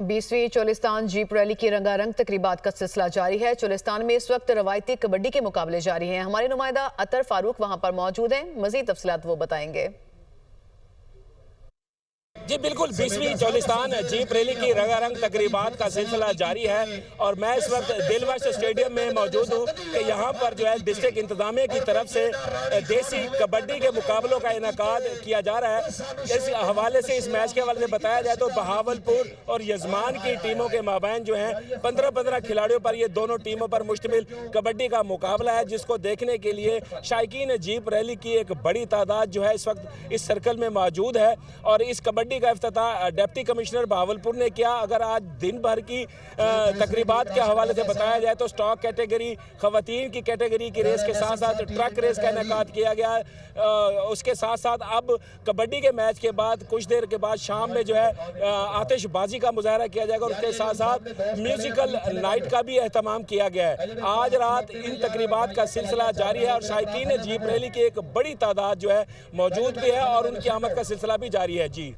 20वीं Cholistan jeep rally की रंगारंग तकरीबात का सिलसिला जारी है। चोलिस्तान में इस वक्त रवायती कबड्डी के मुकाबले जारी हैं। हमारे नुमाइंदा अतर फारूक वहां पर मौजूद हैं। मजीद तफसीलात वो बताएंगे। जी बिल्कुल, 20वीं चोलिस्तान जीप रैली की रंगारंग तकरीबात का सिलसिला जारी है और मैं इस वक्त दिलबख्श स्टेडियम में मौजूद हूँ कि यहाँ पर जो है डिस्ट्रिक्ट इंतजामिया की तरफ से देसी कबड्डी के मुकाबलों का इनेकाद किया जा रहा है। इस हवाले से, इस मैच के हवाले से बताया जाए तो बहावलपुर और यजमान की टीमों के माबैन जो हैं 15-15 खिलाड़ियों पर ये दोनों टीमों पर मुश्तमिल कबड्डी का मुकाबला है, जिसको देखने के लिए शायकीन जीप रैली की एक बड़ी तादाद जो है इस वक्त इस सर्कल में मौजूद है। और इस कबड्डी का इफ्तिताह डिप्टी कमिश्नर बहावलपुर ने किया। अगर आज दिन भर की तकरीबात के हवाले से बताया जाए तो स्टॉक कैटेगरी, खवातीन की कैटेगरी की रेस के साथ साथ ट्रक रेस का इनेकाद किया गया। उसके साथ साथ अब कबड्डी के मैच के बाद कुछ देर के बाद शाम में जो है आतिशबाजी का मुजाहरा किया जाएगा और उसके साथ साथ म्यूजिकल नाइट का भी एहतमाम किया गया है। आज रात इन तकरीबात का सिलसिला जारी है और शायकीन जीप रैली की एक बड़ी तादाद जो है मौजूद भी है और उनकी आमद का सिलसिला भी जारी है। जी।